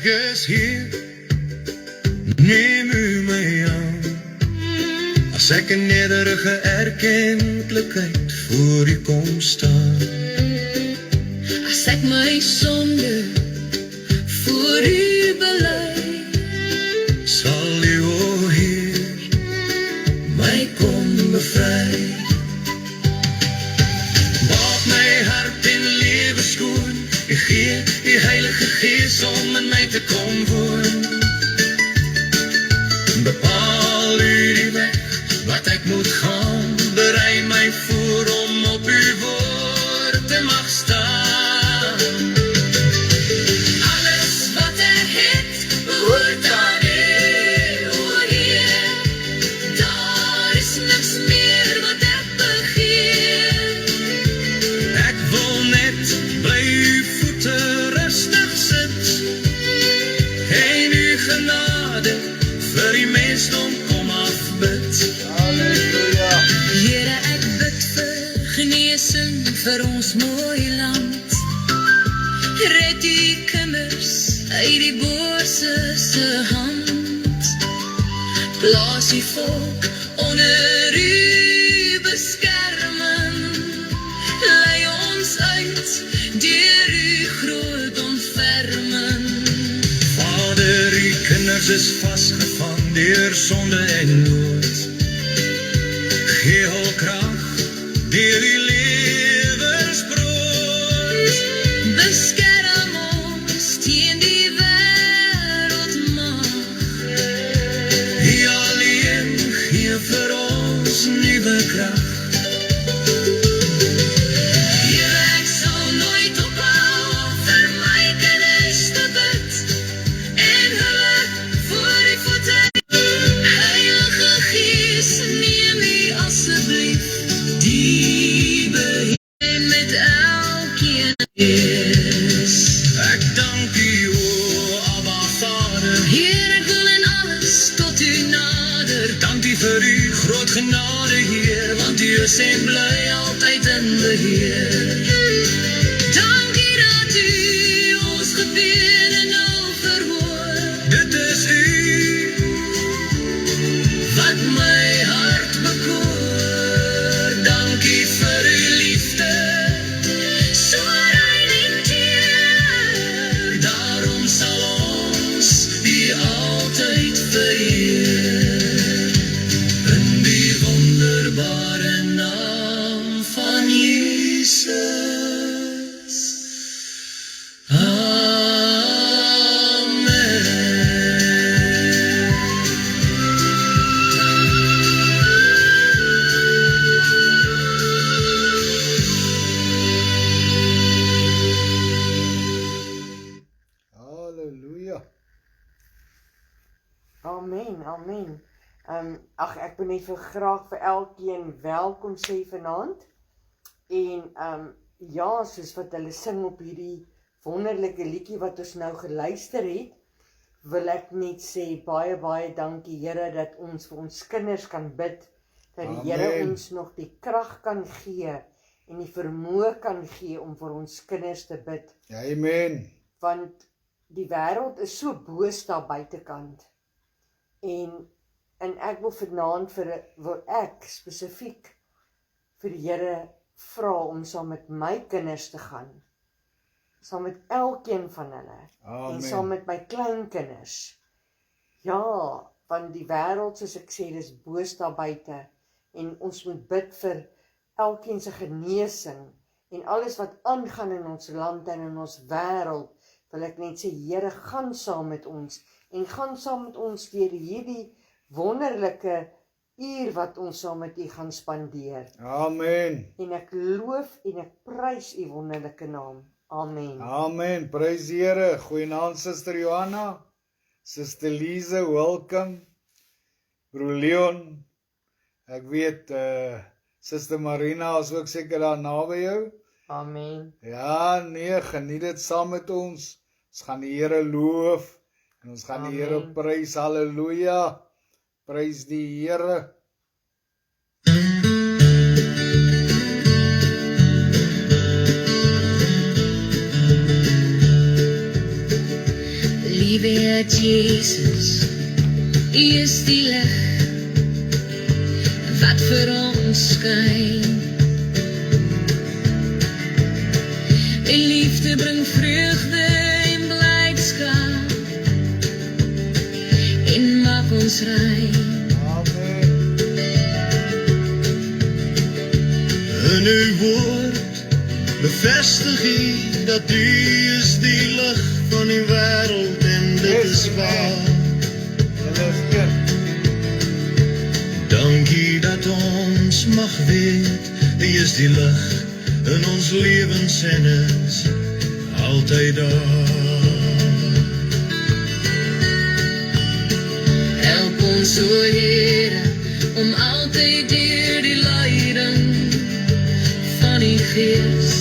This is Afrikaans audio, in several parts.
is hier, neem u my aan. As ek in nederige erkentlikheid voor u kom staan. As ek my sonde voor u bely, sal u, o Heer, my kom bevry. Maak my hart en lewe skoon, u gee die Heilige Gees om in my te kom woon. Bepaal u die weg wat ek moet gaan, berei my voor om op uw woord te mag staan. alles wat ek het, behoort aan u, o Heer. Daar is niks meer wat ek begeer. Ek wil net bly uw voete rustig sit, en uw genade vir die mensdom kom afbid. Halleluja. Here, ek bid vir genesing vir ons mooi land. Red die kinders uit die bose se hand. Plaas die volk onder u beskerming. Lei ons uit deur u groot ontferming. Vader, u kinders is vasgevang deur sonde en nood. Gee hul krag deur u lewensbrood. Beskerm ons teen die wêreldmag. U alleen gee vir ons nuwe krag. Here, ek sal nooit ophou vir my kinders te bid en hulle voor die voete. Heilige Gees, neem u asseblief die beheer met elkeen is. Ek dank u, o Abba Vader. Heer, ek wil in alles tot u nader. Dank u vir u groot genade, Heer, want u is en bly altyd in beheer. Dankie dat u ons gebede nou verhoor. Dit is u wat my hart bekoor. Dankie vir u liefde, So rein en teer. daarom sal ons u altyd vereer. In die wonderbare naam van Jesus. Amen. Halleluja. Amen, amen. Ek wil net graag vir elkeen welkom sê vanaand. En ja, soos wat hulle sing op hierdie wonderlike liedjie wat ons nou geluister het, wil ek net sê baie, baie dankie Here dat ons vir ons kinders kan bid, dat die Here Amen. ons nog die krag kan gee en die vermoë kan gee om vir ons kinders te bid. Amen. Want die wêreld is so boos daar buitekant. En ek wil vanaand wil ek spesifiek vir die Here vra om saam met my kinders te gaan. Saam met elkeen van hulle. Amen. En saam met my kleinkinders. Ja, want die wêreld, soos ek sê, dis boos daar buite. En ons moet bid vir elkeen se genesing. En alles wat aangaan in ons land en in ons wêreld, wil ek net sê, Here, gaan saam met ons. En gaan saam met ons deur hierdie wonderlike uur wat ons saam met u gaan spandeer. Amen. En ek loof en ek prys u wonderlike naam. Amen. Amen. Prys die Here. Goeienaand, Suster Johanna. Suster Lise, welcome. Broer Leon. Ek weet, Suster Marina is ook seker daar naby jou. Amen. Ja, nee, geniet dit saam met ons. Ons gaan die Here loof. En ons gaan die Here Amen. prys. Halleluja. Prys die Here. Lieve dat Jesus, U is die lig wat vir ons skyn. U liefde bring vreugde en blydskap en maak ons rein. Amen. In uw woord bevestig U dat U is die lig van die wêreld en dit is waar. Hulle is een. Dankie dat ons mag weet, U is die lig in ons lewens en is altyd daar. Help ons, o Here, om altyd deur die leiding van die Gees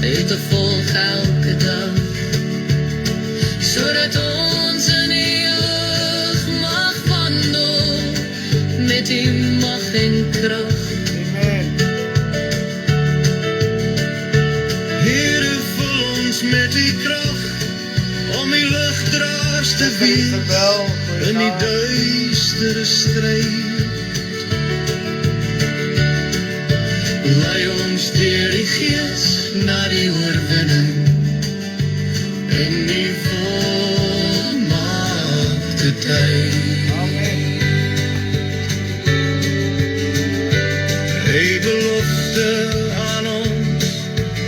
U te volg elke dag, sodat ons in die lig mag wandel met die mag en krag. Amen. Here, vul ons met die krag om die ligdraers te wees Isabel, in die goeienaand. duistere stryd. Lei ons deur die Gees na die oorwinning in die volmaakte tyd. Amen. Die belofte aan ons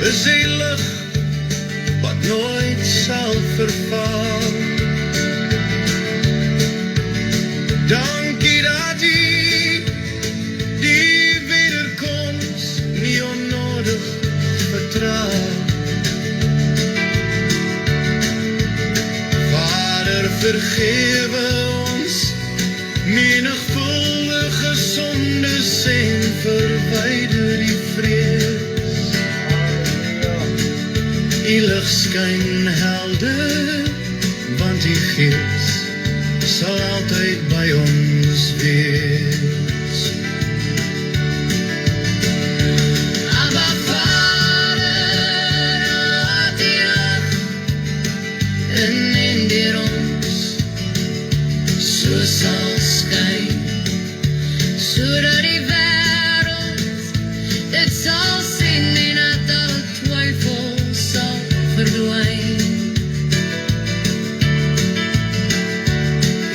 is die lig wat nooit sal verval. Dankie dat U die wederkoms nie onnodig vertraag. Vader, vergewe ons menigvuldige sondes en verwyder die vrees. Halleluja. U lig skyn helder, want U Gees sal altyd by ons wees. Abba Vader, laat die lig in deur ons so sal skyn, sodat die wêreld dit sal sien en dat alle twyfel sal verdwyn.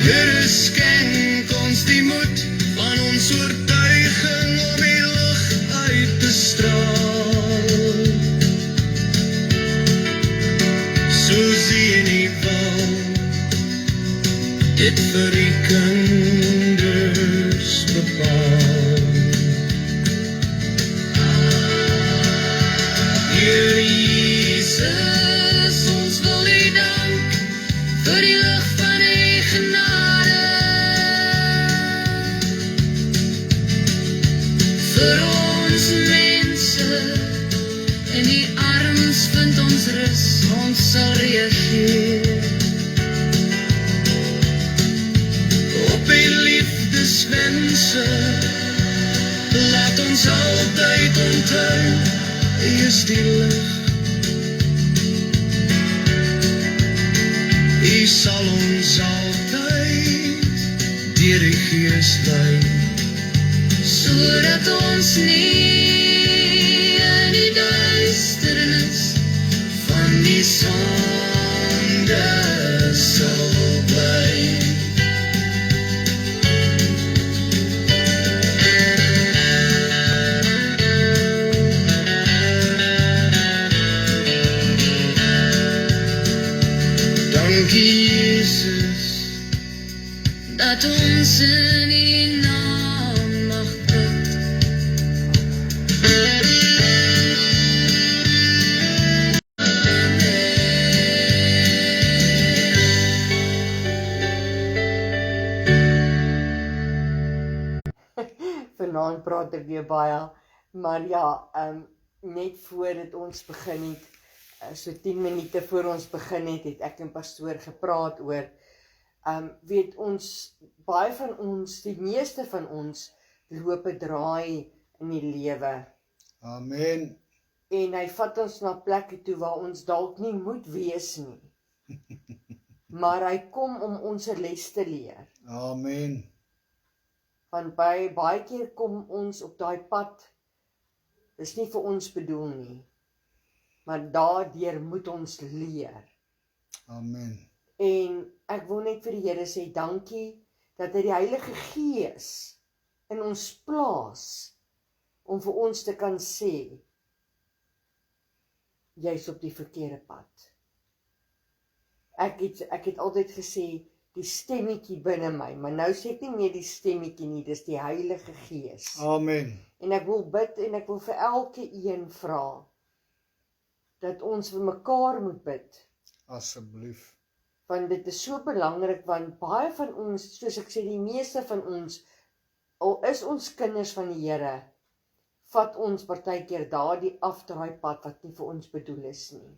Here, skenk ons die moed van ons oortuiging om die lig uit te straal. Soos U in die wou, dit vir die kinders bepaal. Heer Jesus, ons wil U dank vir die lig van U genade, vir ons mense in die arms vind ons rus, ons sal reageer Op U liefdeswense, laat ons altyd onthou, U is die lig. U sal ons altyd deur die Gees lei, sodat ons nie in die duisternis van die sonde sal bly. Dankie Jesus, Dat ons in die naam mag bid. Vanaand praat ek weer baie, maar ja, net voordat ons begin het, so 10 minute voor ons begin het ek en pastoor gepraat oor, weet ons, baie van ons, die meeste van ons, loop 'n draai in die lewe. Amen. En hy vat ons na plekke toe waar ons dalk nie moet wees nie. maar hy kom om ons 'n les te leer. Amen. Want baie keer kom ons op daai pad, dis nie vir ons bedoel nie, maar daardeur moet ons leer. Amen. En ek wil net vir die Here sê, dankie, dat hy die Heilige Gees in ons plaas, om vir ons te kan sê, jy's op die verkeerde pad. Ek het altyd gesê, die stemmetjie binne my, maar nou sê ek nie meer die stemmetjie nie, dis die Heilige Gees. Amen. En ek wil bid, en ek wil vir elke een vra, dat ons vir mekaar moet bid, Asseblief. want dit is so belangrik, want baie van ons, soos ek sê, die meeste van ons, al is ons kinders van die Here, vat ons partykeer daardie afdraaipad wat nie vir ons bedoel is nie.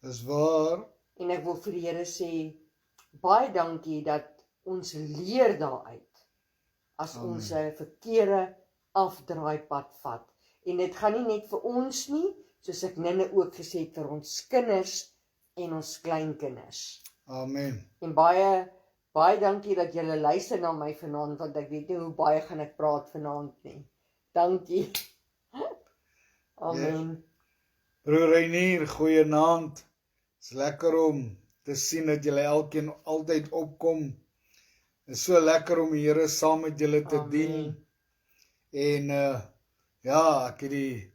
Dis waar. En ek wil vir die Here sê, baie dankie dat ons leer daaruit, as Amen. ons 'n verkeerde afdraaipad vat. En dit gaan nie net vir ons nie, soos ek ninne ook gesê het, vir ons kinders en ons kleinkinders. Amen. En baie dankie dat julle luister na my vanaand, want ek weet nie hoe baie gaan ek praat vanaand nie. Dankie. Amen. Broer Reinier, goeienaand. Is lekker om te sien dat julle elkeen altyd opkom. Is so lekker om die Here saam met julle te Amen. dien. En ja, ek het die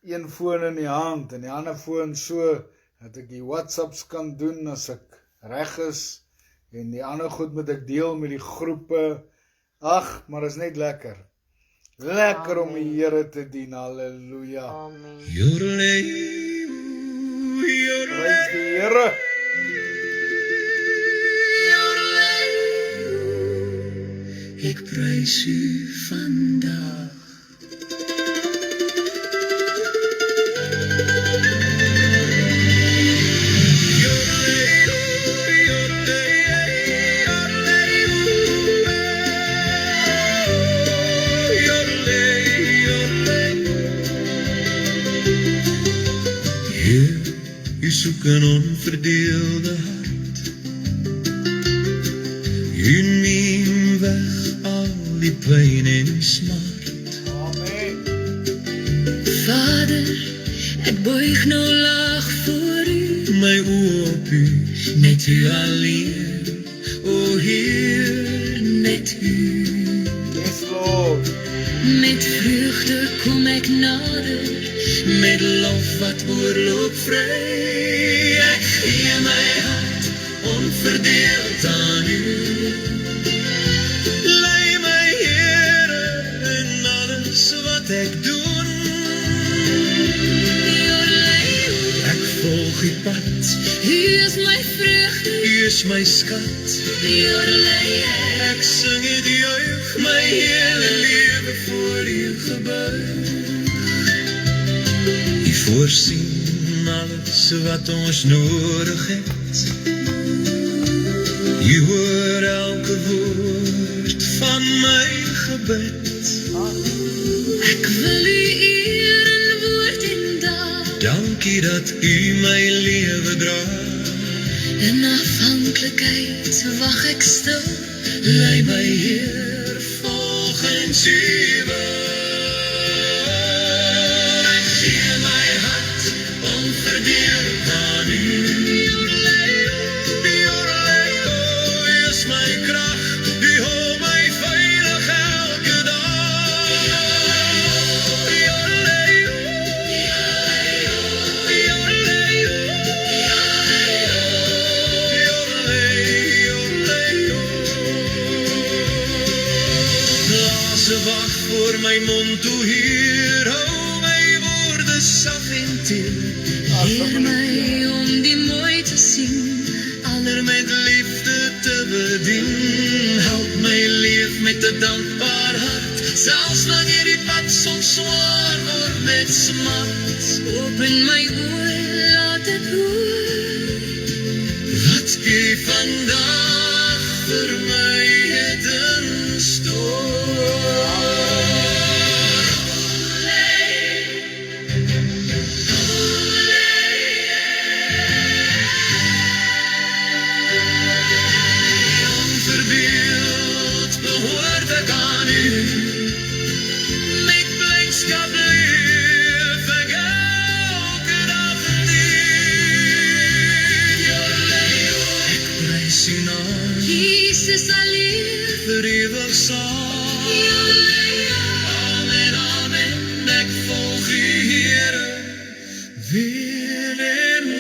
een foon in die hand en die ander foon so dat ek die WhatsApps kan doen as ek reg is. En die ander goed moet ek deel met die groepe. Ag, maar is net lekker. Lekker om die Here te dien. Halleluja. Amen. Yodelay, Prys die Here. ek prys u vandag. Heer, u soek 'n onverdeelde hart. U neem weg al die pyn en smart. Amen. Vader, ek buig nou laag voor u, My oë op u, net u alleen. O Heer, net u. Yes, Lord. met vreugde kom ek nader, Met lof wat oorloop vry. Ek gee my hart onverdeeld aan u. Lei my Here in alles wat ek doen. Ek volg u pad, u is my vreugde, u is my skat. Ek sing het juig, my hele lewe voor u gebuig. U voorsien alles wat ons nodig het. U hoor elke woord van my gebed. ek wil u eer in woord en daad, Dankie dat u my lewe dra. in afhanklikheid wag ek stil, Lei my Heer volgens u wil. Ek gee my hart onverdeeld aan u. U is my krag, u hou my veilig elke dag. Blaase wag voor my mond toe, Heer, hou my woorde sag en til. leer my om die mooi te sien, Ander met liefde te bedien. Help my leef met 'n dankbaar hart, selfs wanneer die pad soms swaar word met smart. open my oor, laat ek hoor, Wat u vandag vir my het in store. Met blydskap leef ek elke dag weer. Jorleo, ek prys U naam Jesus alleen. vir ewig saam. Jorleo, Amen, amen, ek volg U Here weer en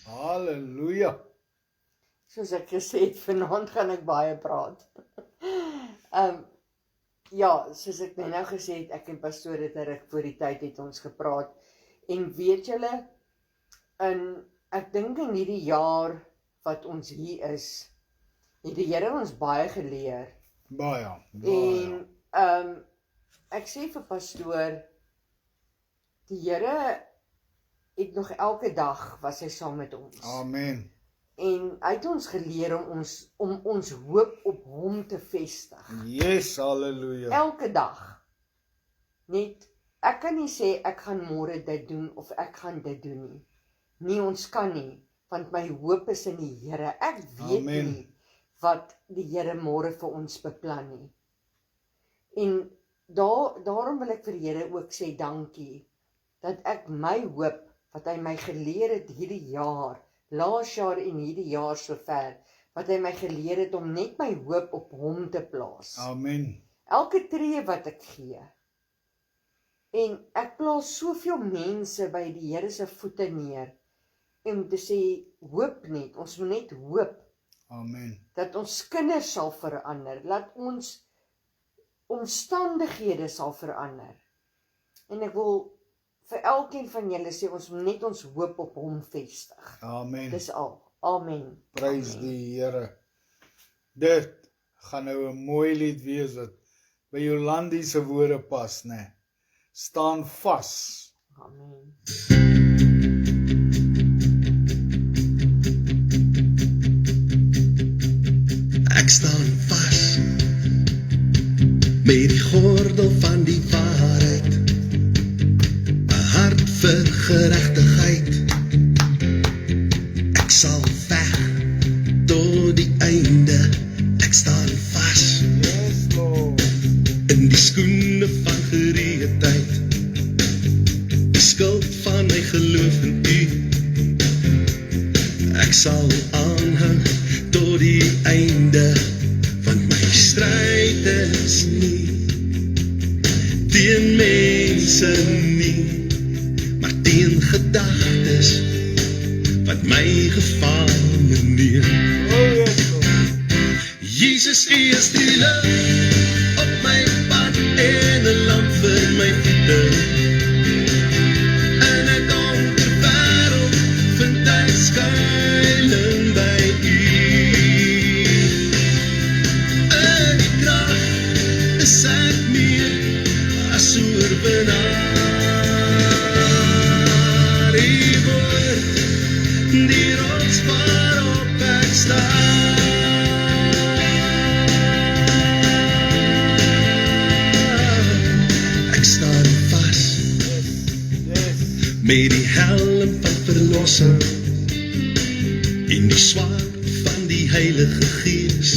Halleluja. Soos ek gesê het, vanaand gaan ek baie praat. Ja, soos ek nou gesê het, ek en pastoor het ruk voor die tyd het ons gepraat. En weet julle, ek dink in hierdie jaar wat ons hier is, het die Here ons baie geleer. Baie. En ek sê vir pastoor, die Here het nog elke dag was hy saam met ons. Amen. En hy het ons geleer om ons hoop op hom te vestig. Yes, halleluja. Elke dag. Net, ek kan nie sê ek gaan môre dit doen of ek gaan dit doen nie. Nee, ons kan nie, want my hoop is in die Here. Ek weet Amen. nie wat die Here môre vir ons beplan nie. En daarom wil ek vir die Here ook sê dankie, dat ek my hoop, wat hy my geleer het hierdie jaar, laas jaar en hierdie jaar sover, wat hy my geleer het om net my hoop op hom te plaas. Amen. Elke tree wat ek gee. En ek plaas soveel mense by die Here se voete neer, om te sê, hoop net, ons moet net hoop, Amen. dat ons kinders sal verander, dat ons omstandighede sal verander. En ek wil vir elkeen van julle sê, ons moet net ons hoop op hom vestig. Amen. Dis al. Amen. Prys Amen. die Here. Dit gaan nou 'n mooi lied wees wat by Jolandi se woorde pas, né? Staan vas. Amen. Ek staan vas met die gordel van die waarheid, 'n hart vir geregtigheid. Ek sal veg tot die einde. Ek staan vas Yes, Lord. in die skoene van gereedheid, die skuld van my geloof in U. Ek sal aanhou tot die einde, want my stryd is nie teen mense nie, maar teen gedagtes wat my gevange neem. Oh, yes, Lord. Jesus, U is die lig op my pad en 'n lamp vir my voete. In 'n donker wêreld vind ek skuilings by U. In die krag is ek meer as oorwinnaar. U woord, die rots waarop ek staan. Ek staan vas Yes. met die helm van verlossing en die swaard van die Heilige Gees,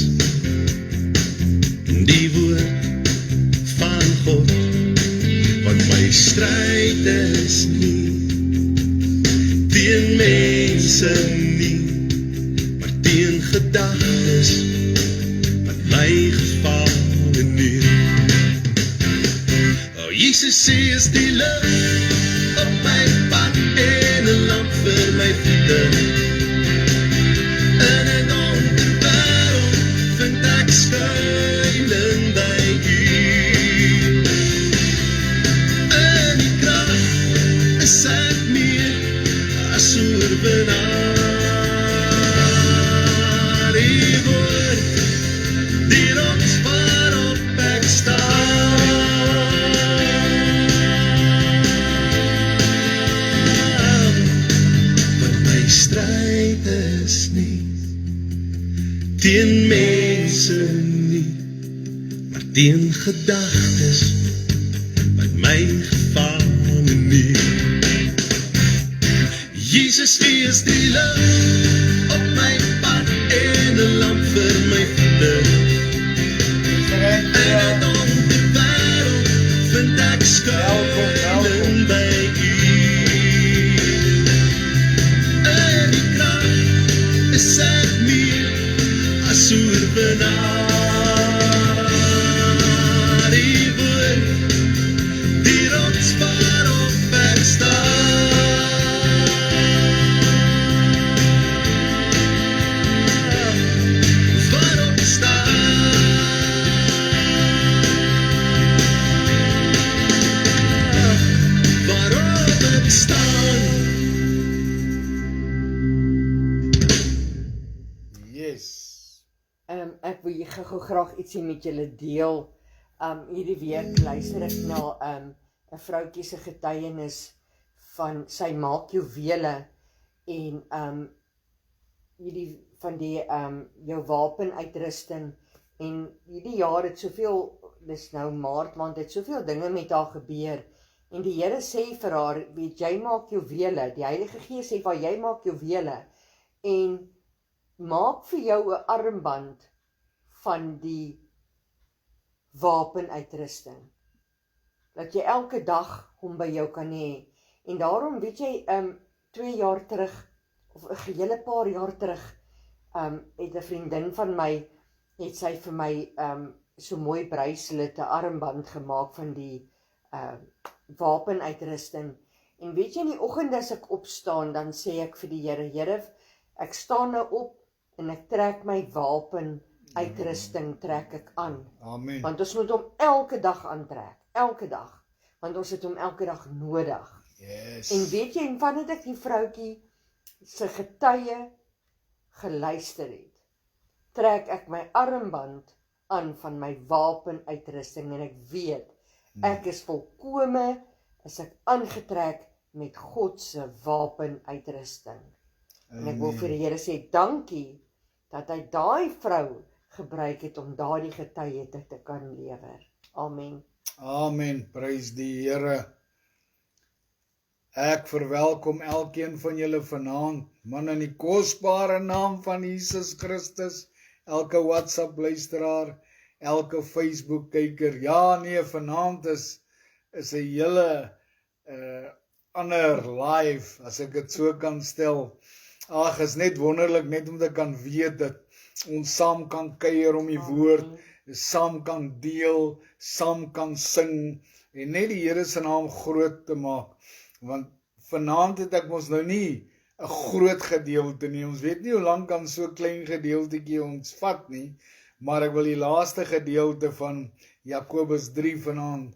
die woord van God, want my stryd is nie teen mense nie, maar teen gedagtes wat my gevange neem. O, Jesus, U is die lig op my pad en 'n lamp vir my voete. In 'n donker wêreld vind ek skuilings by U. In die krag is ek meer as oorwinnaar. oorwinnaar. Die woord, die rots waarop ek staan. Want my stryd is nie teen mense nie, maar teen gedagtes wat my gevang neem. Jesus, U is die lig op my pad en 'n lamp vir my voete. En uit die wêreld vind ek skuilings by U. En die krag is ek meer as oorwinnaar. Die woord, die rots waarop ek Ek wil gou graag ietsie met julle deel. Hierdie week luister ek na 'n vroutjie se getuienis van sy maak juwele en hierdie van die jou wapenuitrusting en hierdie jaar het soveel, dis nou Maart maand, het soveel dinge met haar gebeur en die Here sê vir haar, weet jy maak juwele, die Heilige Gees sê vir jy maak juwele en maak vir jou 'n armband van die wapenuitrusting, dat jy elke dag hom by jou kan hê. En daarom, weet jy, 2 jaar terug, of 'n hele paar jaar terug, het 'n vriendin van my, het sy vir my so mooi bracelet, 'n armband gemaak van die wapenuitrusting. En weet jy, in die oggend as ek opstaan, dan sê ek vir die Here, Here, ek staan nou op en ek trek my wapenuitrusting trek ek aan. Amen. Want ons moet hom elke dag aantrek, elke dag, want ons het hom elke dag nodig. Yes. En weet jy, en vandat ek die vroutjie se getuie geluister het, trek ek my armband aan van my wapenuitrusting en ek weet, ek is volkome, as ek aangetrek met God se wapenuitrusting. En ek wil vir die Here sê, dankie, dat hy daai vrou gebruik het om daardie getuie te kan lewer. Amen. Amen, prys die Here. Ek verwelkom elkeen van julle vanaand, man, in die kosbare naam van Jesus Christus, elke WhatsApp luisteraar, elke Facebook kyker. Ja, nee, vanaand is 'n hele ander live, as ek dit so kan stel. Ag, is net wonderlik net om te kan weet dat ons saam kan kuier om die woord, saam kan deel, saam kan sing en net die Here se naam groot te maak. Want vanaand het ek ons nou nie 'n groot gedeelte nie. Ons weet nie hoe lank kan so klein gedeeltetjie ons vat nie, maar ek wil die laaste gedeelte van Jakobus 3 vanaand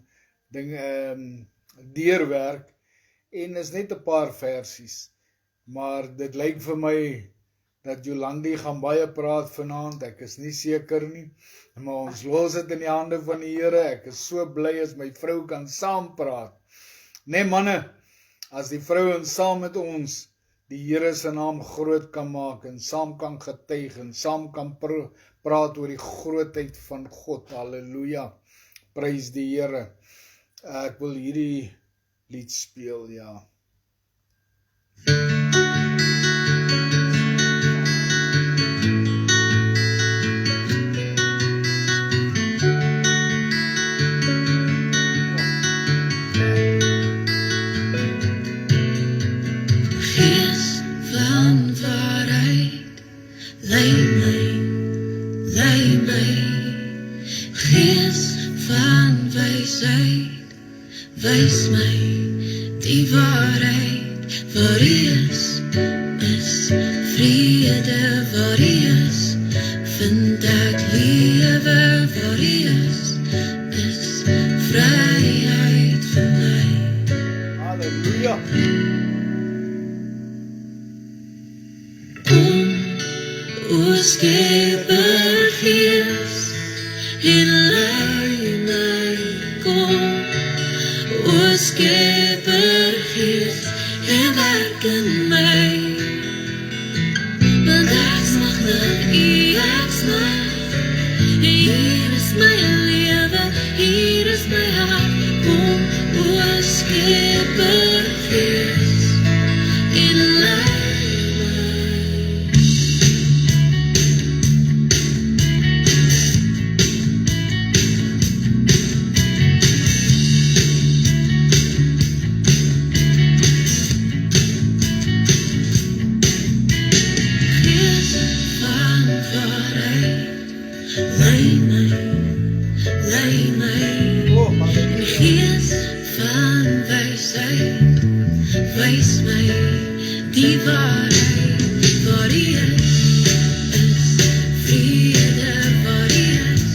deurwerk en is net 'n paar versies. Maar dit lyk vir my dat Jolandi gaan baie praat vanaand, ek is nie seker nie, maar ons los dit in die hande van die Here. Ek is so bly as my vrou kan saam praat. Nee manne, as die vrouens saam met ons die Here se naam groot kan maak en saam kan getuig en saam kan praat oor die grootheid van God. Halleluja. Prys die Here. Ek wil hierdie lied speel, ja. Gees van waarheid, lei my. Gees van wysheid, wys my die waarheid. Waar U is vrede, waar U is, vind ek lewe. Waar U is vryheid vir my. Halleluja. O Skeppergees, en lei my kom. O Skeppergees, en werk in my. Want ek smag na U, ek smag. Hier is my lewe, hier is my hart. Kom, O Skeppergees, en lei my. Gees van waarheid, lei my, lei my. Oh, halleluja. Gees van wysheid, wys my die waarheid. Waar U is vrede. Waar U is,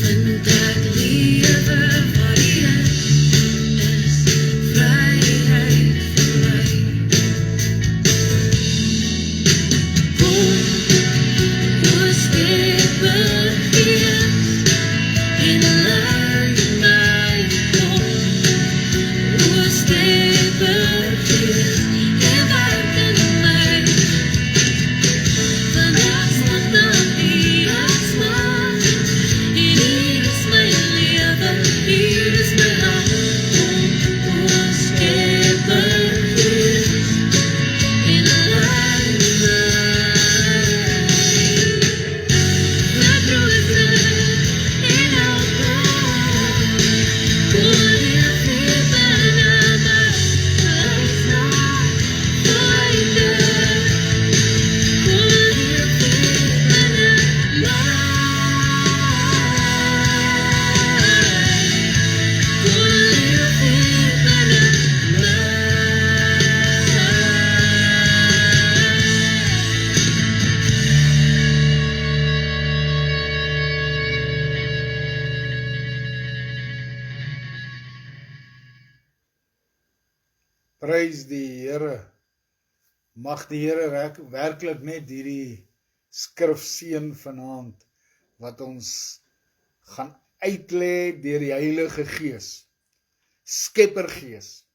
vind ek lewe. Waar U is vryheid vir my. Kom, O Skeppergees, en lei my. Kom, O Skeppergees, en werk in my. Want ek smag na U, ek smag. En hier is my lewe, hier is my hart. Kom, O Skeppergees, en lei my. Laat roze en alcohol, kom leef hier binne my. Wees daar buite, kom leef hier binne my. Kom leef hier binne my. Prys die Here. Mag die Here werklik net hierdie skrif seën vanaand, wat ons gaan uitlê deur die Heilige Gees. Skeppergees.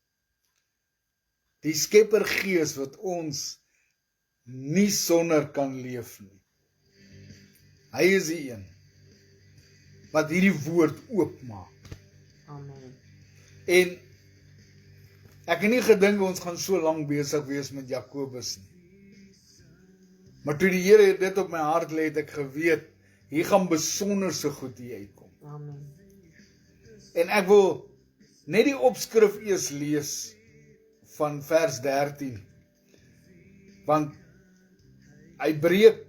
Die Skeppergees wat ons nie sonder kan leef nie. Hy is die een wat hierdie woord oopmaak. Amen. En ek het nie gedink ons gaan so lank besig wees met Jakobus nie. Maar toe die Here dit op my hart lê, het ek geweet, hier gaan besonderse goed hier uitkom. Amen. En ek wil net die opskrif eers lees van vers 13. Want hy breek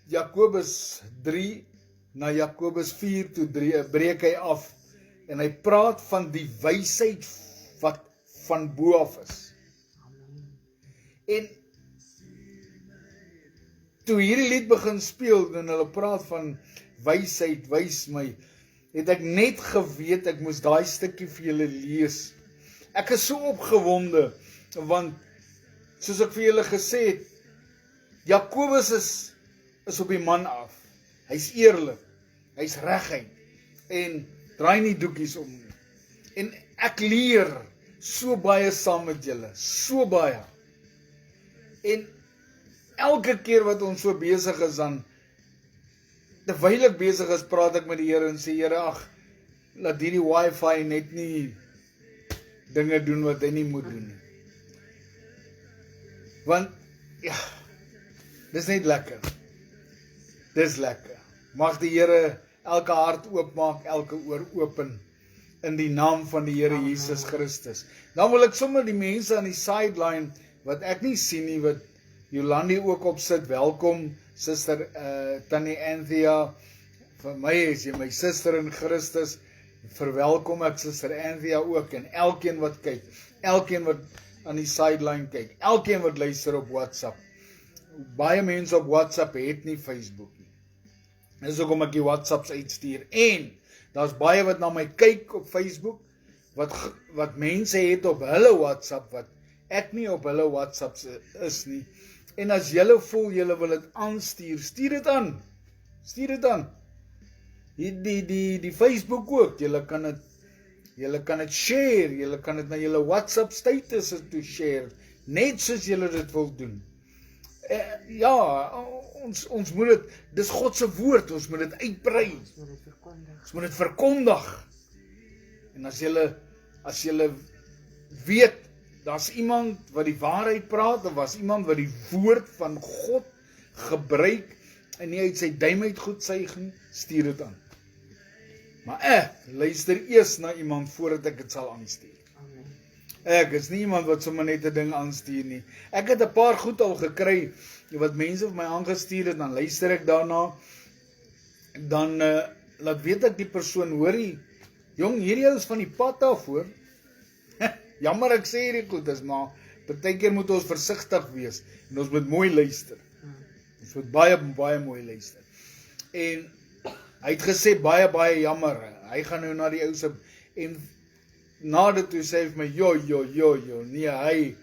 Jakobus 3 na Jakobus 4 toe breek hy af. En hy praat van die wysheid wat van bo af is. En toe hierdie lied begin speel en hulle praat van wysheid, wys my, het ek net geweet ek moes daai stukkie vir julle lees. Ek is so opgewonde, want soos ek vir julle gesê het, Jakobus is op die man af. Hy's eerlik, hy's reguit en draai nie doekies om nie. En ek leer so baie saam met julle, so baie. En elke keer wat ons so besig is dan, terwyl ek besig is, praat ek met die Here en sê, Here, ag, laat hierdie wifi net nie dinge doen wat hy nie moet doen nie. Want, ja, dis net lekker. Dis lekker. Mag die Here elke hart oopmaak, elke oor open, in die naam van die Here Jesus Christus. Dan wil ek sommer die mense aan die sideline, wat ek nie sien nie, wat Jolandi ook op sit, welkom, Suster Tannie Anthea, vir my is jy my suster in Christus, verwelkom ek Suster Anthea ook, en elkeen wat kyk, elkeen wat aan die sideline kyk, elkeen wat luister op WhatsApp. Baie mense op WhatsApp het nie Facebook nie. Dis ook om ek die WhatsApps uitstuur, en daar's baie wat na my kyk op Facebook, wat mense het op hulle WhatsApp, wat ek nie op hulle WhatsApps is nie. En as julle voel julle wil dit aanstuur, stuur dit aan. Stuur dit aan. Die Facebook ook, julle kan dit share, julle kan dit na julle WhatsApp status toe share, net soos julle dit wil doen. Ja, ons moet dit, dis God se woord, ons moet dit uitbrei. Ons moet dit verkondig. En as julle weet, daar's iemand wat die waarheid praat, of was iemand wat die woord van God gebruik, en nie uit sy duim uit goed suig nie, stuur dit aan. Maar luister eers na iemand voordat ek dit sal aanstuur. Ek is nie iemand wat sommer net 'n ding aanstuur nie. Ek het 'n paar goed al gekry, wat mense vir my aangestuur het, dan luister ek daarna, dan laat weet ek die persoon, hoorie, jong, hierdie ou is van die pad af, hoor. Jammer ek sê hierdie goed is, maar partykeer moet ons versigtig wees, en ons moet mooi luister. Ons moet baie mooi luister. En hy het gesê, baie jammer, hy gaan nou na die ou se, en na dit toe sê hy vir my, nee,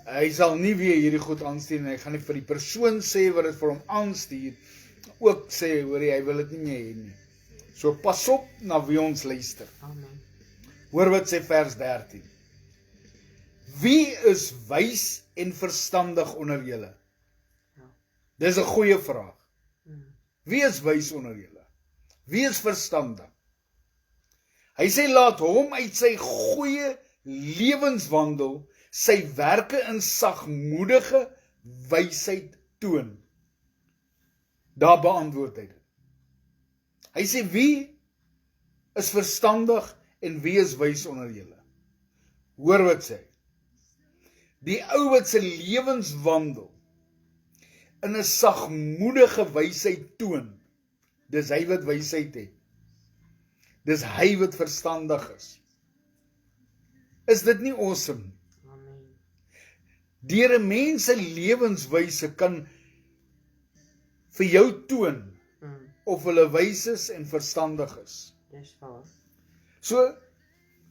hy sal nie weer hierdie goed aanstuur, en hy gaan nie vir die persoon sê wat het vir hom aanstuur, ook sê, hoor hy wil dit nie meer hê nie. So pas op na wie ons luister. Amen. Hoor wat sê vers 13. Wie is wys en verstandig onder julle? Dis 'n goeie vraag. Wie is wys onder julle? Wie is verstandig? Hy sê, laat hom uit sy goeie lewenswandel sy werke in sagmoedige wysheid toon. Daar beantwoord hy dit. Hy sê, wie is verstandig en wie is wys onder julle? Hoor wat sê. Die ou wat sy lewenswandel in 'n sagmoedige wysheid toon, dis hy wat wysheid het. Dis hy wat verstandig is. Is dit nie awesome? Amen. Deur 'n mens se lewenswyse kan vir jou toon of hulle wys is en verstandig is. Dis waar. So,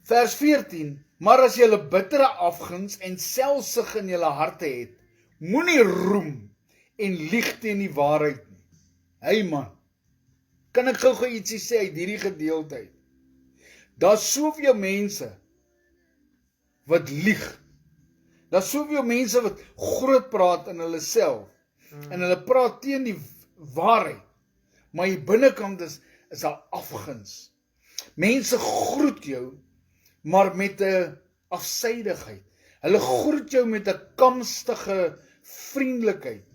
vers 14, maar as julle bittere afguns en selfsug in julle harte het, moenie roem en lieg teen die waarheid nie. Hey man, kan ek gou ietsie sê uit hierdie gedeelte uit? Daar's soveel mense wat lieg. Daar's soveel mense wat groot praat in hulle self, en hulle praat teen die waarheid, maar die binnekant is daar afguns. Mense groet jou, maar met 'n afsydigheid. Hulle groet jou met 'n kamstige vriendelikheid,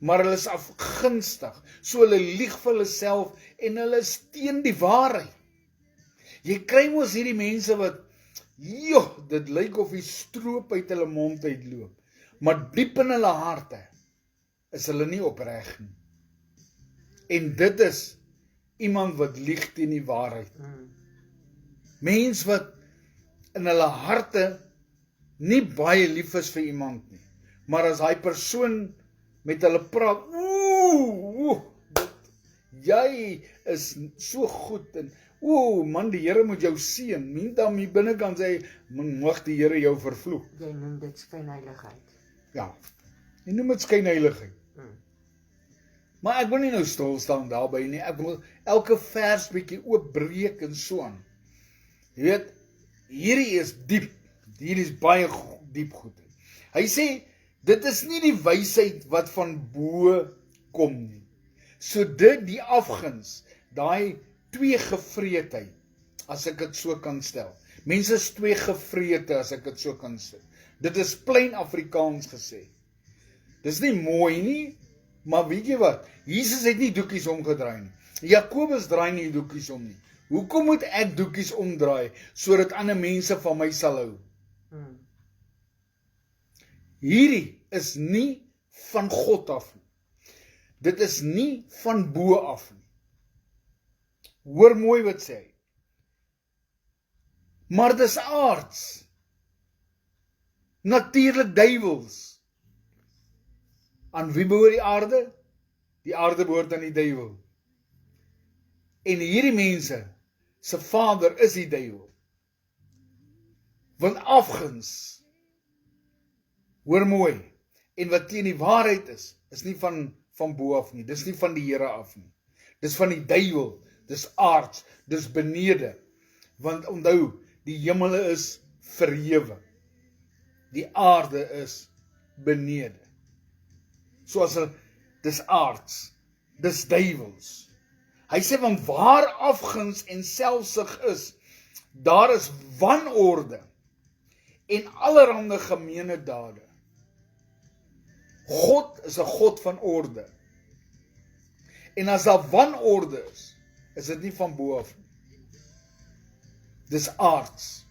maar hulle is afgunstig. So hulle lieg vir hulle self en hulle is teen die waarheid. Jy kry mos hierdie mense wat, dit lyk of die stroop uit hulle mond uitloop, maar diep in hulle harte is hulle nie opreg nie. En dit is iemand wat lieg teen die waarheid. Mens wat in hulle harte nie baie lief is vir iemand nie, maar as hy persoon met hulle praat, jy is so goed, en man, die Here moet jou seën, nie dan hier binnekant sê, mag die Here jou vervloek. Jy noem dit skynheiligheid. Ja, jy noem dit skynheiligheid. Maar ek wil nie nou stil staan daarby nie, ek wil elke vers bietjie oopbreek en so aan. Jy weet, hierdie is diep, hierdie is baie diep goed. Hy sê, dit is nie die wysheid wat van bo kom nie. So dit, die afguns, daai tweegevreedheid, as ek dit so kan stel. Mense is tweegevrede, as ek dit so kan sê. Dit is plain Afrikaans gesê. Dis nie mooi nie, maar weet jy wat? Jesus het nie doekies omgedraai nie. Jakobus draai nie doekies om nie. Hoekom moet ek doekies omdraai, sodat ander mense van my sal hou? Hierdie is nie van God af nie. Dit is nie van bo af nie. Hoor mooi wat sê hy. Maar dis aards. Natuurlik duiwels. Aan wie behoort die aarde? Die aarde behoort aan die duiwel. En hierdie mense se vader is die duiwel. Want afguns Hoor mooi. En wat teen die waarheid is nie van bo af nie. Dis nie van die Here af nie. Dis van die duiwel. Dis aards. Dis benede. Want onthou, die hemele is verhewe. Die aarde is benede. Soos dis aards. Dis duiwels. Hy sê, want waar afguns en selfsug is, daar is wanorde en allerhande gemeene dade. God is 'n God van orde. En as daar wanorde is dit nie van bo af nie. Dis aards.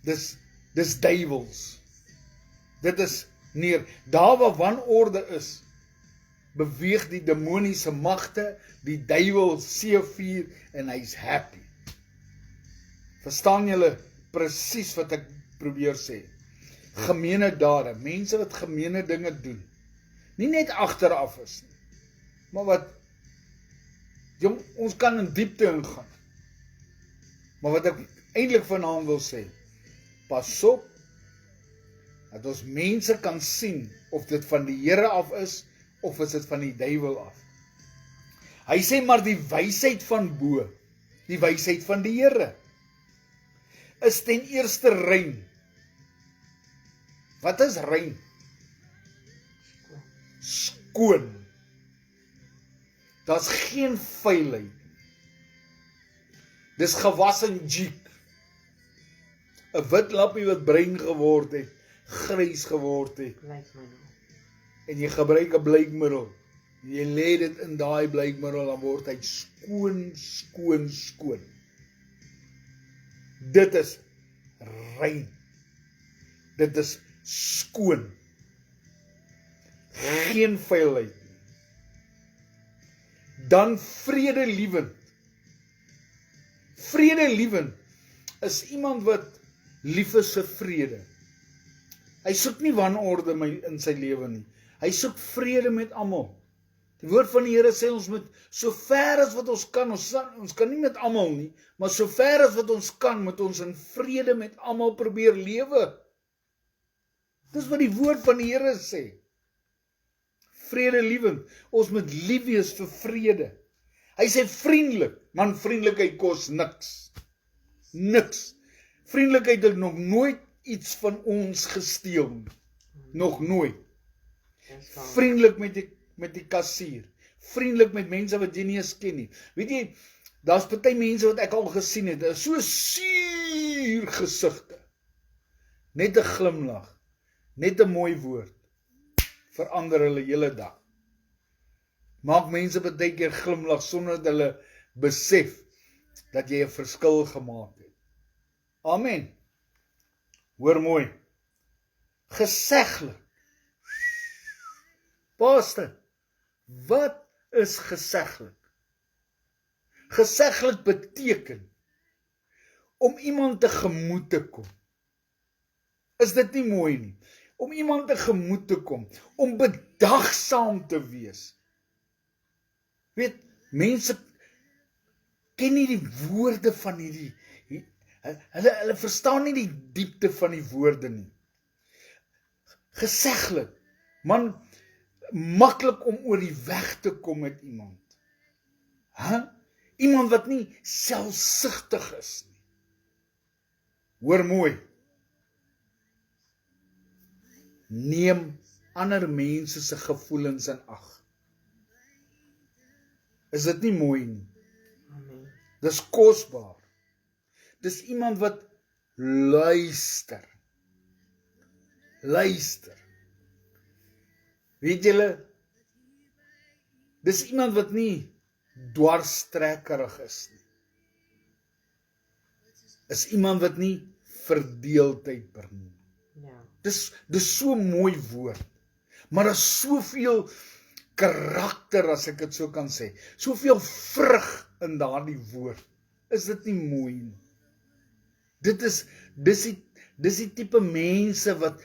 Dis duiwels. Dit is neer. Daar waar wanorde is, beweeg die demoniese magte, die duiwel seevier en hy's happy. Verstaan julle presies wat ek probeer sê? Gemeene dade, mense wat gemeene dinge doen, nie net agteraf is nie, maar wat, jong, ons kan in diepte ingaan. Maar wat ek eintlik vanaand wil sê, pas op, dat ons mense kan sien, of dit van die Here af is, of is dit van die duiwel af. Hy sê maar die wysheid van bo, die wysheid van die Here, is ten eerste rein. Wat is rein? Skoon. Daar's geen vuilheid. Dis gewas in jeek. 'n wit lappie wat bruin geword het, grys geword het. En jy gebruik 'n bleekmiddel. Jy lê dit in daai bleekmiddel, dan word hy skoon. Dit is rein. Dit is skoon. Geen vuilheid nie. Dan vredelievend. Vredelievend is iemand wat lief is vir vrede. Hy soek nie wanorde in sy lewe nie. Hy soek vrede met almal. Die woord van die Here sê ons moet so ver as wat ons kan, ons kan nie met almal nie, maar so ver as wat ons kan, moet ons in vrede met almal probeer lewe. Dis wat die woord van die Here sê. Vredelievend, ons moet lief wees vir vrede. Hy sê vriendelik, man, vriendelikheid kos niks. Niks. Vriendelikheid het nog nooit iets van ons gesteel nie. Nog nooit. Vriendelik met die kassier. Vriendelik met mense wat jy nie eens ken nie. Weet jy, daar's party mense wat ek al gesien het, so suur gesigte. Net 'n glimlag, net 'n mooi woord, verander hulle hele dag. Maak mense baie keer glimlag sonder dat hulle besef dat jy 'n verskil gemaak het. Amen. Hoor mooi. Geseglik. Pastor, wat is geseglik? Geseglik beteken om iemand tegemoet te kom. Is dit nie mooi nie? Om iemand tegemoet te kom, om bedagsaam te wees. Weet, mense ken nie die woorde van hulle verstaan nie die diepte van die woorde nie. Geseglik, man, maklik om oor die weg te kom met iemand. Iemand wat nie selfsugtig is nie. Hoor mooi. Neem ander mense se gevoelens in ag. Is dit nie mooi nie? Amen. Dis kosbaar. Dis iemand wat luister. Luister. Weet julle, dis iemand wat nie dwarstrekkerig is nie. Is iemand wat nie verdeeldheid bring nie. Ja. Dis so mooi woord, maar daar is soveel karakter, as ek dit so kan sê, soveel vrug in daardie woord. Is dit nie mooi nie? Dis die tipe mense wat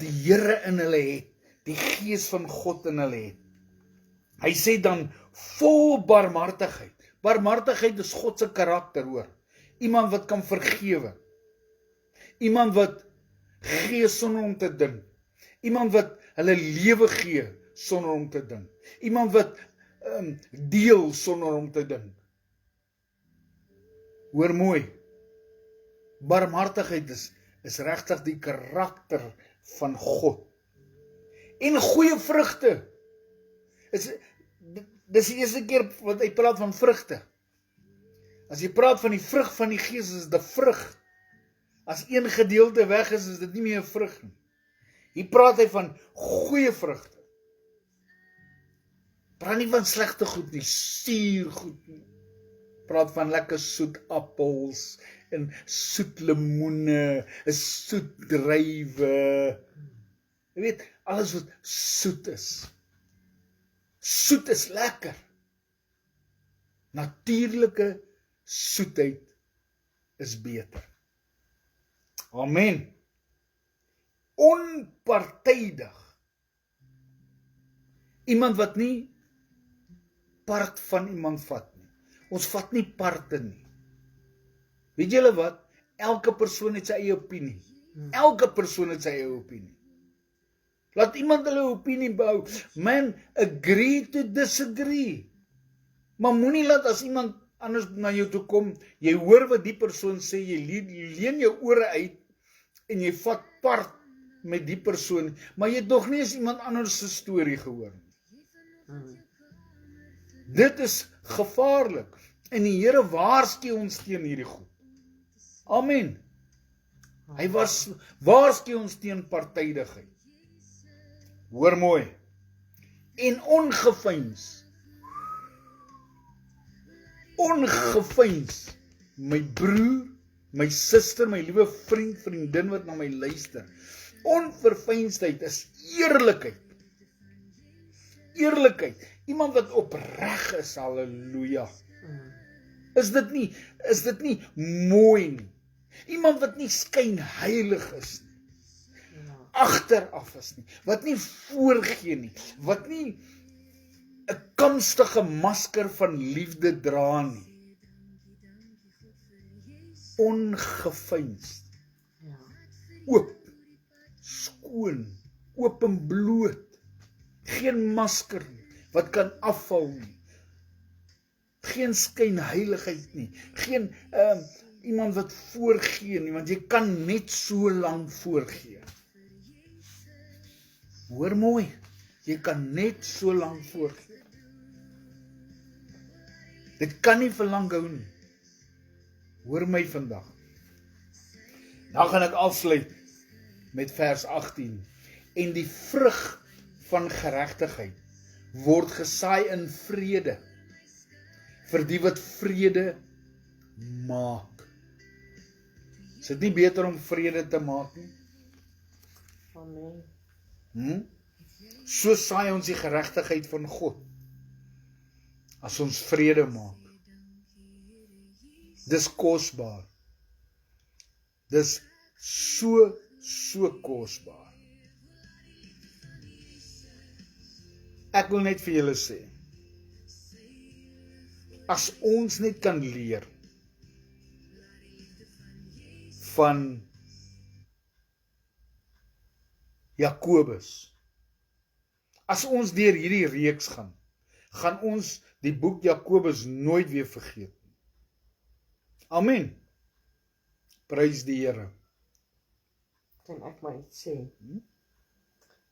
die Here in hulle het, die Gees van God in hulle het. Hy sê dan vol barmhartigheid. Barmhartigheid is God se karakter, hoor. Iemand wat kan vergewe. Iemand wat gee sonder om te dink. Iemand wat hulle lewe gee sonder om te dink. Iemand wat deel sonder om te dink. Hoor mooi. Barmhartigheid is regtig die karakter van God. En goeie vrugte. Dis die eerste keer wat hy praat van vrugte. As jy praat van die vrug van die Gees, is dit 'n vrug. As een gedeelte weg is dit nie meer 'n vrug nie. Hier praat hy van goeie vrugte. Praat nie van slegte goed nie, suur goed nie. Praat van lekker soet appels en soet lemoene, soet druiwe. Jy weet, alles wat soet is. Soet is lekker. Natuurlike soetheid is beter. Amen. Onpartydig. Iemand wat nie part van iemand vat nie. Ons vat nie parte nie. Weet julle wat? Elke persoon het sy eie opinie. Elke persoon het sy eie opinie. Laat iemand hulle opinie bou. Man, agree to disagree. Maar moenie laat as iemand anders na jou toe kom, jy hoor wat die persoon sê, jy leen jou ore uit en jy vat part met die persoon, maar jy het nog nie eens iemand anders se storie gehoor nie. Dit is gevaarlik en die Here waarsku ons teen hierdie goed. Amen. Hy waarsku ons teen partydigheid. Hoor mooi. En ongeveins. Ongeveins. My broer, my suster, my liewe vriend, vriendin wat na my luister. Onverveinsdheid is eerlikheid. Eerlikheid. Iemand wat opreg is, halleluja. Is dit nie mooi nie? Iemand wat nie skynheilig is nie. Agteraf is nie. Wat nie voorgee nie. Wat nie 'n kunstige masker van liefde dra nie. Ongeveins. Oop. Skoon. Oop en bloot. Geen masker nie. Wat kan afval nie. Geen skynheiligheid nie. Geen iemand wat voorgee nie, want jy kan net so lank voorgee. Hoor mooi, jy kan net so lank voorgee. Dit kan nie vir lank hou nie. Hoor my vandag. Nou gaan ek afsluit met vers 18. En die vrug van geregtigheid word gesaai in vrede vir die wat vrede maak. Is dit nie beter om vrede te maak nie? Amen. So saai ons die geregtigheid van God as ons vrede maak. Dis kosbaar. Dis so kosbaar. Ek wil net vir julle sê, as ons net kan leer van Jakobus, as ons deur hierdie reeks gaan ons die boek Jakobus nooit weer vergeet nie. Amen. Prys die Here. Kan ek maar iets sê?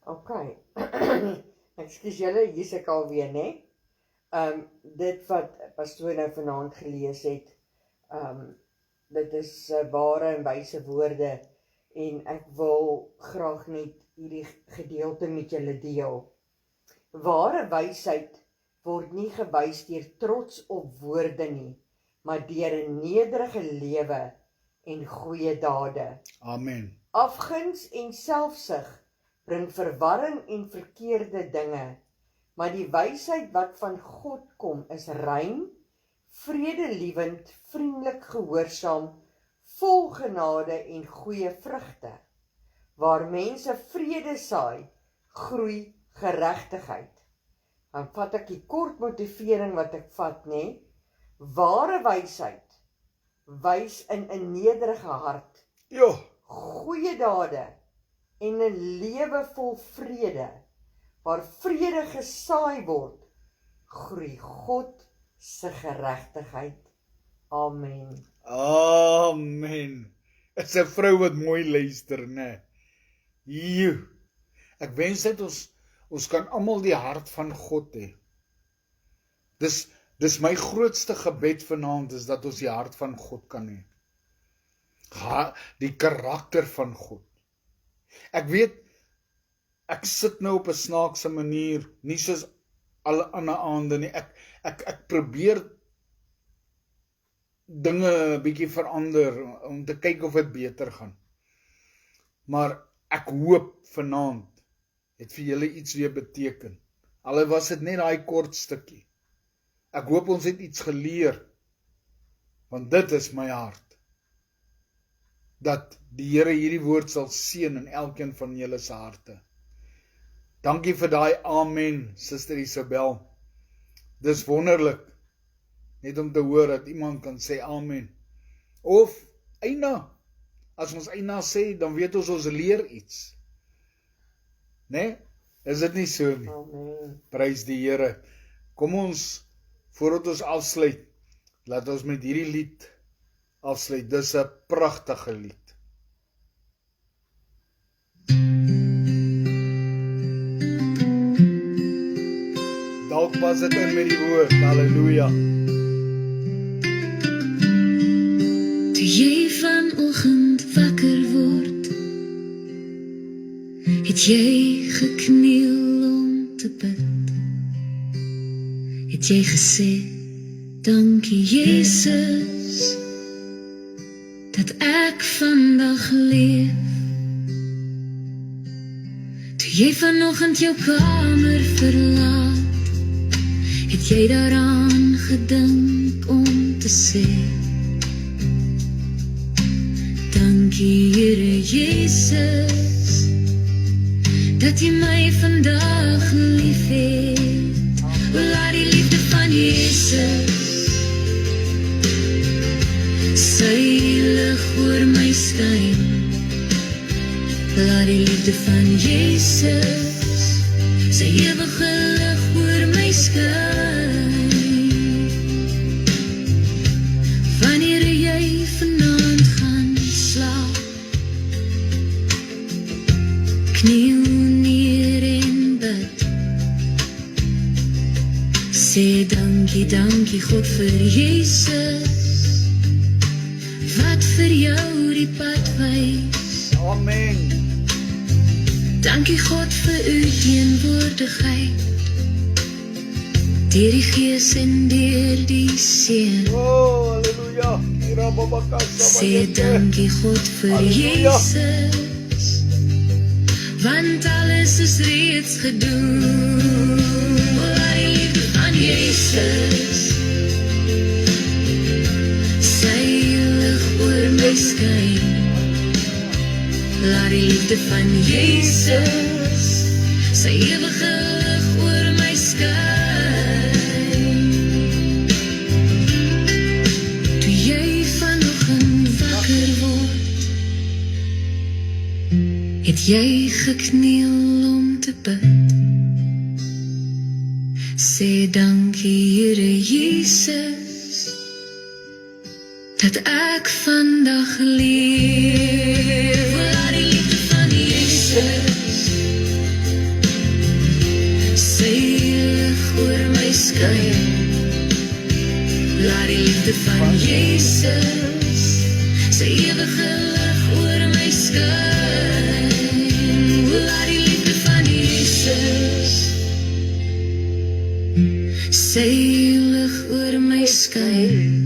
Ok. Ekskuus julle, hier is ek alweer, né? Dit wat pastoor nou vanaand gelees het, dit is ware en wyse woorde en ek wil graag net hierdie gedeelte met julle deel. Ware wysheid word nie gewys deur trots op woorde nie, maar deur 'n nederige lewe en goeie dade. Amen. Afguns en selfsug bring verwarring en verkeerde dinge, maar die wysheid wat van God kom is rein, vredelievend, vriendelik gehoorsaam, vol genade en goeie vrugte. Waar mense vrede saai, groei geregtigheid. Dan vat ek die kort motivering wat ek vat, né? Ware wysheid wys in 'n nederige hart, Ja, goeie dade en 'n lewe vol vrede. Waar vrede gesaai word, groei God se geregtigheid. Amen. Amen. Is 'n vrou wat mooi luister, né? Joe. Ek wens dit ons kan almal die hart van God hê. Dis my grootste gebed vanaand, is dat ons die hart van God kan hê. Die karakter van God. Ek weet, ek sit nou op 'n snaakse manier, nie soos alle ander aande nie. Ek probeer dinge 'n bietjie verander, om te kyk of dit beter gaan. Maar ek hoop vanaand het vir julle iets weer beteken. Al was dit net daai kort stukkie. Ek hoop ons het iets geleer, want dit is my hart. Dat die Here hierdie woord sal seën in elkeen van julle se harte. Dankie vir daai amen, Suster Isabel. Dis wonderlik, net om te hoor dat iemand kan sê amen. Of Eina, as ons Eina sê, dan weet ons leer iets. Né? Is dit nie so nie? Amen. Prys die Here. Kom ons, voordat ons afsluit, laat ons met hierdie lied afsluit. Dis 'n pragtige lied. Dalk pas dit in met die woord. Halleluja. Toe jy vanoggend wakker word, het jy gekniel om te bid. Het jy gesê, dankie Jesus, dat ek vandag leef. Toe jy vanoggend jou kamer verlaat, het jy daaraan gedink om te sê, dankie Here Jesus, dat jy my vandag lief het. Laat die liefde van Jesus sy lig oor my skyn. Laat die liefde van Jesus sy ewige lig oor my skyn. Wanneer jy vanaand gaan slaap, kniel neer en bid. Sê dankie, dankie God vir Jesus, wat vir jou die pad wys. Amen. Dankie God vir u teenwoordigheid, deur die Gees en deur die Seun. Oh, halleluja. Sê dankie God vir Jesus, want alles is reeds gedoen. Laat die liefde van Jesus sy lig oor my skyn. Laat die liefde van Jesus sy ewige lig oor my skyn. Toe jy vanoggend wakker word, het jy gekniel om te bid. Sê dankie Here Jesus, dat ek vandag leef. Laat die liefde van Jesus sy lig oor my skyn. Laat die liefde van Jesus sy ewige lig oor my skyn. Laat die liefde van Jesus sy lig oor my skyn.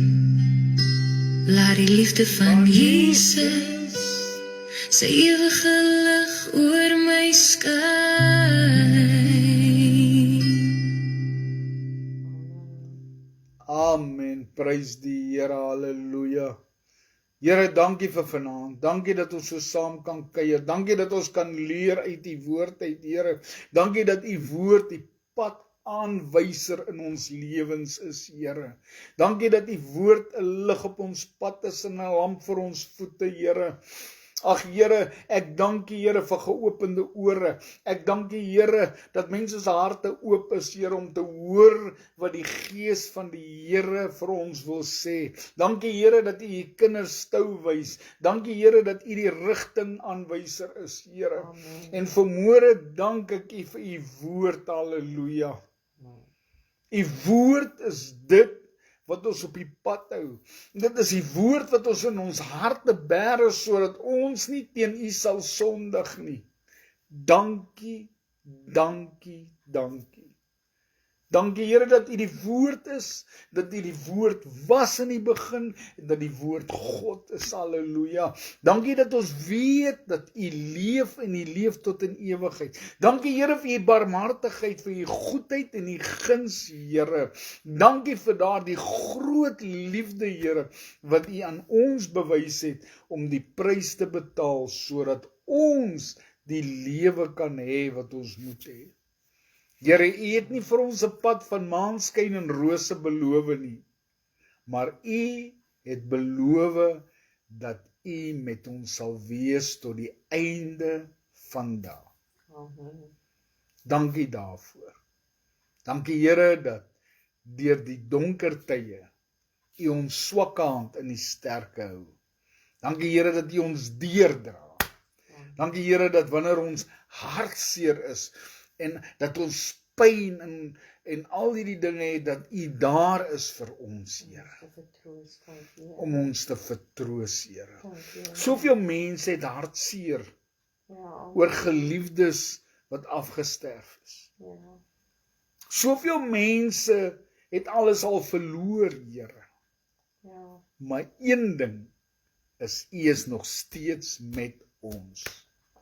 Laat die liefde van Jesus sy ewige lig oor my skyn. Amen, prys die Here, halleluja. Here, dankie vir vanaand, dankie dat ons so saam kan kuier, dankie dat ons kan leer uit die woord uit, Here, dankie dat die woord die pad aanwyser in ons lewens is, Here. Dankie dat die woord 'n lig op ons pad is en 'n lamp vir ons voete, Here. Ag Here, ek dank U Here vir geopende ore. Ek dank U Here dat mense se harte oop is, Here, om te hoor wat die Gees van die Here vir ons wil sê. Dankie Here dat U U kinders stou wys. Dankie Here dat U die rigtingaanwyser is, Here. Amen. En vanmôre dank ek U vir U woord, haleluja. U woord is dit wat ons op die pad hou. Dit is die woord wat ons in ons harte bære sodat ons nie teen U sal sondig nie. Dankie, dankie, dankie. Dankie Here dat U die woord is, dat U die woord was in die begin, en dat die woord God is, halleluja. Dankie dat ons weet dat U leef en U leef tot in ewigheid. Dankie Here vir U barmhartigheid, vir U goedheid en U guns, Here. Dankie vir daardie groot liefde, Here, wat U aan ons bewys het om die prys te betaal, sodat ons die lewe kan hê wat ons moet hê. Here, U het nie vir ons 'n pad van maanskyn en rose beloof nie, maar U het beloof dat U met ons sal wees tot die einde van dae. Amen. Dankie daarvoor. Dankie Here dat deur die donker tye U ons swakke hand in die sterke hou. Dankie Here dat U ons deurdra. Dankie Here dat wanneer ons hartseer is en dat ons pyn en al hierdie dinge het, dat U daar is vir ons, Here, om ons te vertroos, Here. Soveel mense het hartseer oor geliefdes wat afgesterf is. Soveel mense het alles al verloor, Here. Maar een ding is, U is nog steeds met ons.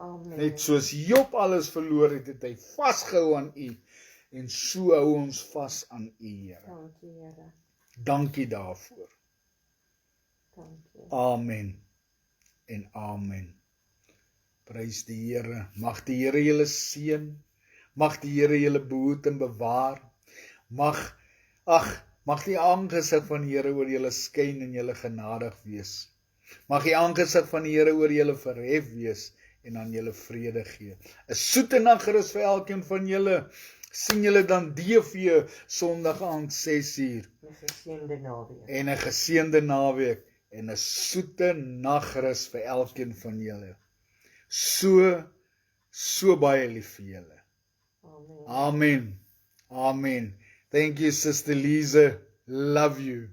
Amen. Net soos Job alles verloor het, het hy vasgehou aan U, en so hou ons vas aan U, Here. Dankie Here. Dankie daarvoor. Dankie. Amen en amen. Prys die Here. Mag die Here julle seën. Mag die Here julle behoed en bewaar. Mag die aangesig van die Here oor julle skyn en julle genadig wees. Mag die aangesig van die Here oor julle verhef wees en aan julle vrede gee. 'n Soete nagrus vir elkeen van julle. Sien julle dan DV Sondag aand 6:00 'n geseënde naweek. en 'n geseënde naweek en 'n soete nagrus vir elkeen van julle. So baie lief vir julle. Amen. Amen. Amen. Thank you, Sister Lisa. Love you.